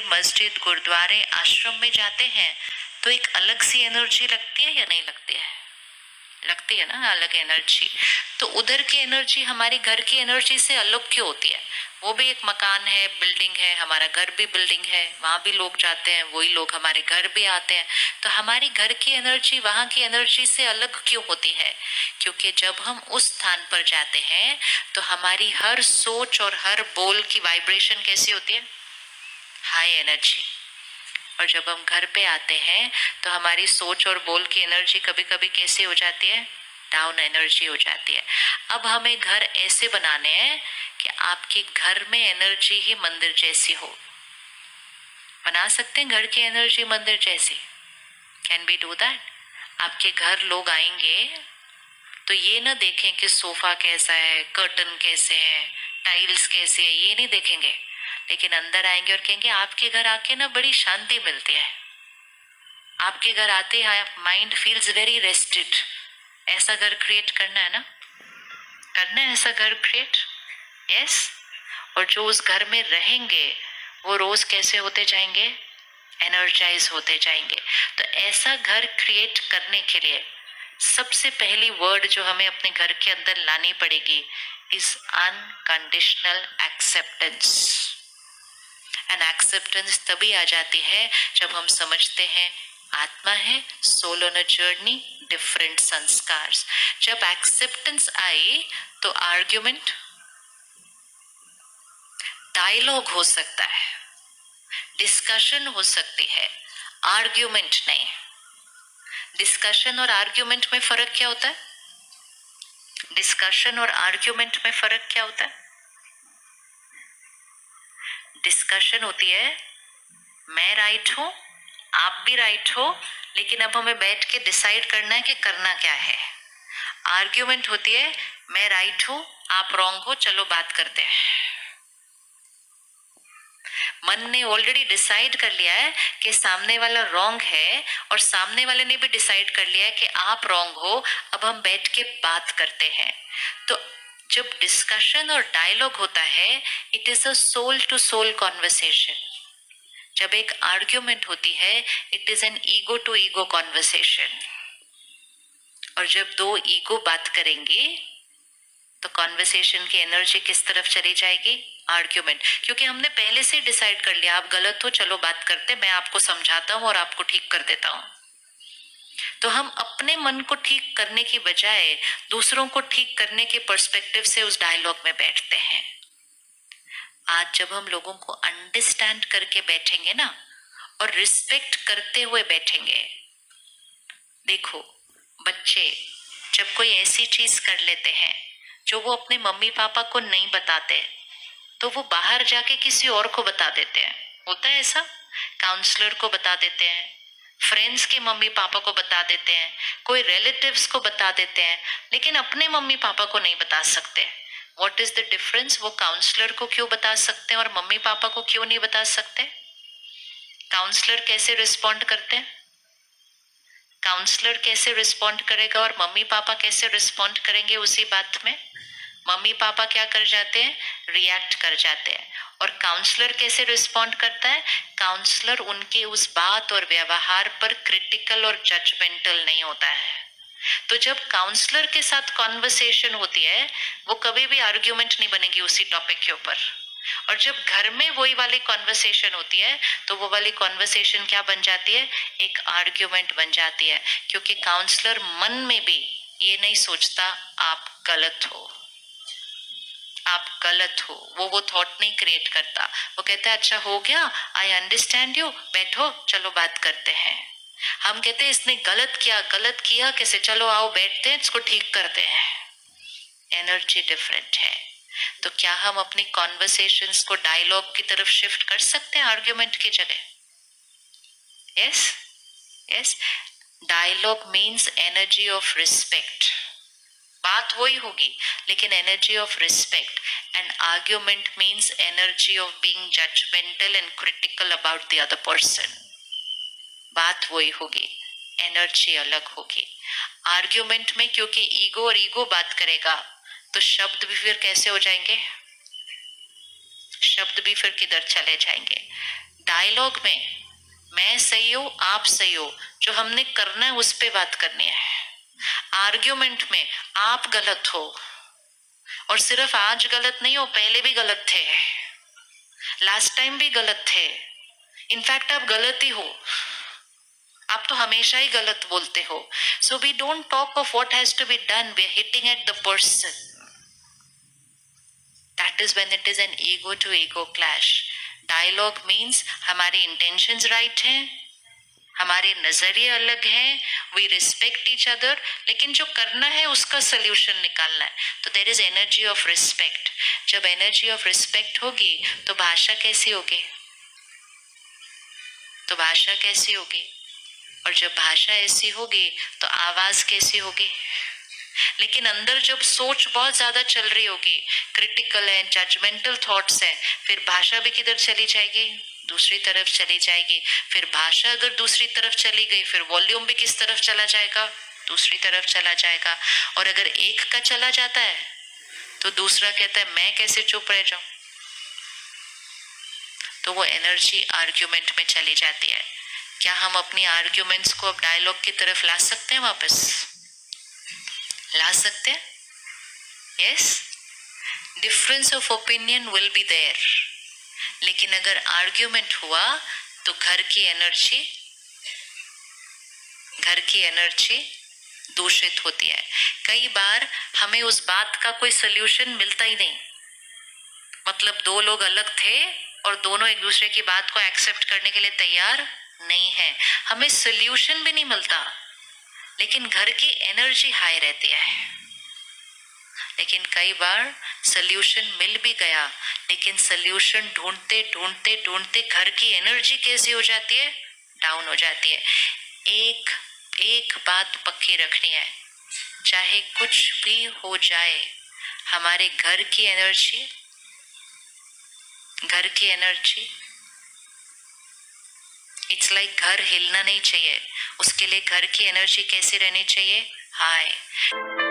मस्जिद, गुरुद्वारे, आश्रम में जाते हैं तो एक अलग सी एनर्जी लगती है या नहीं लगती है? लगती है ना, अलग एनर्जी। तो उधर की एनर्जी हमारी घर की एनर्जी से अलग क्यों होती है? वो भी एक मकान है, बिल्डिंग है, हमारा घर भी बिल्डिंग है, वहां भी लोग जाते हैं, वही लोग हमारे घर भी आते हैं। तो हमारी घर की एनर्जी वहां की एनर्जी से अलग क्यों होती है? क्योंकि जब हम उस स्थान पर जाते हैं तो हमारी हर सोच और हर बोल की वाइब्रेशन कैसी होती है? High energy. और जब हम घर पे आते हैं तो हमारी सोच और बोल की एनर्जी कभी कभी कैसे हो जाती है? डाउन एनर्जी हो जाती है। अब हमें घर ऐसे बनाने हैं कि आपके घर में एनर्जी ही मंदिर जैसी हो। बना सकते हैं घर की एनर्जी मंदिर जैसी? Can be do that? आपके घर लोग आएंगे तो ये ना देखें कि सोफा कैसा है, कर्टन कैसे हैं, टाइल्स कैसे है, ये नहीं देखेंगे, लेकिन अंदर आएंगे और कहेंगे आपके घर आके ना बड़ी शांति मिलती है, आपके घर आते हैं माइंड फील्स वेरी रेस्टेड। ऐसा घर क्रिएट करना है ना? करना है ऐसा घर क्रिएट? यस। और जो उस घर में रहेंगे वो रोज कैसे होते जाएंगे? एनर्जाइज होते जाएंगे। तो ऐसा घर क्रिएट करने के लिए सबसे पहली वर्ड जो हमें अपने घर के अंदर लानी पड़ेगी is unconditional acceptance. And acceptance तभी आ जाती है जब हम समझते हैं आत्मा है, soul on a journey, different संस्कार। जब एक्सेप्टेंस आई तो आर्ग्यूमेंट, डायलॉग हो सकता है, डिस्कशन हो सकती है, आर्ग्यूमेंट नहीं। डिस्कशन और आर्ग्यूमेंट में फर्क क्या होता है? डिस्कशन और आर्ग्यूमेंट में फर्क क्या होता है? डिस्कशन होती है मैं राइट हूं, आप भी राइट हो, लेकिन अब हमें बैठ के डिसाइड करना है कि करना क्या है। आर्ग्यूमेंट होती है मैं राइट हूं, आप रॉन्ग हो, चलो बात करते हैं। मन ने ऑलरेडी डिसाइड कर लिया है कि सामने वाला रॉन्ग है और सामने वाले ने भी डिसाइड कर लिया है कि आप रॉन्ग हो, अब हम बैठ के बात करते हैं। तो जब डिस्कशन और डायलॉग होता है it is a soul to soul conversation. जब एक आर्ग्यूमेंट होती है it is an ego to ego conversation. और जब दो ईगो बात करेंगी तो कॉन्वर्सेशन की एनर्जी किस तरफ चली जाएगी? आर्ग्यूमेंट। क्योंकि हमने पहले से डिसाइड कर लिया आप गलत हो, चलो बात करते, मैं आपको समझाता हूं और आपको ठीक कर देता हूं। तो हम अपने मन को ठीक करने की बजाय दूसरों को ठीक करने के पर्सपेक्टिव से उस डायलॉग में बैठते हैं। आज जब हम लोगों को अंडरस्टैंड करके बैठेंगे ना और रिस्पेक्ट करते हुए बैठेंगे, देखो बच्चे जब कोई ऐसी चीज कर लेते हैं जो वो अपने मम्मी पापा को नहीं बताते तो वो बाहर जाके किसी और को बता देते हैं। होता है ऐसा? काउंसलर को बता देते हैं, फ्रेंड्स के मम्मी पापा को बता देते हैं, कोई रिलेटिव्स को बता देते हैं, लेकिन अपने मम्मी पापा को नहीं बता सकते। What is the difference? वो काउंसलर को क्यों बता सकते हैं और मम्मी पापा को क्यों नहीं बता सकते? काउंसलर कैसे रिस्पॉन्ड करते हैं? काउंसलर कैसे रिस्पॉन्ड करेगा और मम्मी पापा कैसे रिस्पॉन्ड करेंगे उसी बात में? मम्मी पापा क्या कर जाते हैं? रिएक्ट कर जाते हैं। और काउंसलर कैसे रिस्पॉन्ड करता है? काउंसलर उनके उस बात और व्यवहार पर क्रिटिकल और जजमेंटल नहीं होता है। तो जब काउंसलर के साथ कॉन्वर्सेशन होती है वो कभी भी आर्ग्यूमेंट नहीं बनेगी उसी टॉपिक के ऊपर। और जब घर में वही वाली कॉन्वर्सेशन होती है तो वो वाली कॉन्वर्सेशन क्या बन जाती है? एक आर्ग्यूमेंट बन जाती है। क्योंकि काउंसलर मन में भी ये नहीं सोचता आप गलत हो, आप गलत हो, वो थॉट नहीं क्रिएट करता। वो कहता है अच्छा हो गया, आई अंडरस्टैंड यू, बैठो चलो बात करते हैं। हम कहते हैं इसने गलत किया, गलत किया कैसे, चलो आओ बैठते हैं इसको ठीक करते हैं। एनर्जी डिफरेंट है। तो क्या हम अपनी कॉन्वर्सेशंस को डायलॉग की तरफ शिफ्ट कर सकते हैं आर्ग्यूमेंट की जगह? Yes yes. Dialogue means energy of respect. बात वही होगी लेकिन energy of respect. And argument means energy of being judgmental and critical about the other person. बात वही होगी, एनर्जी अलग होगी। आर्ग्यूमेंट में क्योंकि ईगो और ईगो बात करेगा तो शब्द भी फिर कैसे हो जाएंगे? शब्द भी फिर किधर चले जाएंगे? डायलॉग में मैं सही हो आप सही हो, जो हमने करना है उस पे बात करनी है। आर्ग्यूमेंट में आप गलत हो, और सिर्फ आज गलत नहीं हो, पहले भी गलत थे, लास्ट टाइम भी गलत थे, इनफैक्ट आप गलत ही हो, आप तो हमेशा ही गलत बोलते हो। So we don't talk of what has to be done, we are hitting at the person. That is when it is an ego to ego clash. Dialogue means हमारी इंटेंशंस राइट हैं, हमारे नजरिए अलग हैं, वी रिस्पेक्ट ईच अदर, लेकिन जो करना है उसका सोल्यूशन निकालना है। तो there is energy of respect. जब एनर्जी ऑफ रिस्पेक्ट होगी तो भाषा कैसी होगी, तो भाषा कैसी होगी, और जब भाषा ऐसी होगी तो आवाज कैसी होगी। लेकिन अंदर जब सोच बहुत ज्यादा चल रही होगी, क्रिटिकल है, जजमेंटल थॉट्स है, फिर भाषा भी किधर चली जाएगी, दूसरी तरफ चली जाएगी। फिर भाषा अगर दूसरी तरफ चली गई, फिर वॉल्यूम भी किस तरफ चला जाएगा, दूसरी तरफ चला जाएगा। और अगर एक का चला जाता है तो दूसरा कहता है मैं कैसे चुप रह जाऊं, तो वो एनर्जी आर्ग्यूमेंट में चली जाती है। क्या हम अपनी आर्ग्यूमेंट्स को अब डायलॉग की तरफ ला सकते हैं, वापस ला सकते हैं? Yes, difference of opinion will be there, लेकिन अगर आर्ग्यूमेंट हुआ तो घर की एनर्जी दूषित होती है। कई बार हमें उस बात का कोई सोल्यूशन मिलता ही नहीं, मतलब दो लोग अलग थे और दोनों एक दूसरे की बात को एक्सेप्ट करने के लिए तैयार नहीं है, हमें सोल्यूशन भी नहीं मिलता, लेकिन घर की एनर्जी हाई रहती है। लेकिन कई बार सोल्यूशन मिल भी गया, लेकिन सोल्यूशन ढूंढते ढूंढते ढूंढते घर की एनर्जी कैसी हो जाती है, डाउन हो जाती है। एक बात पक्की रखनी है, चाहे कुछ भी हो जाए, हमारे घर की एनर्जी इट्स लाइक घर हिलना नहीं चाहिए, उसके लिए घर की एनर्जी कैसी रहनी चाहिए, हाई।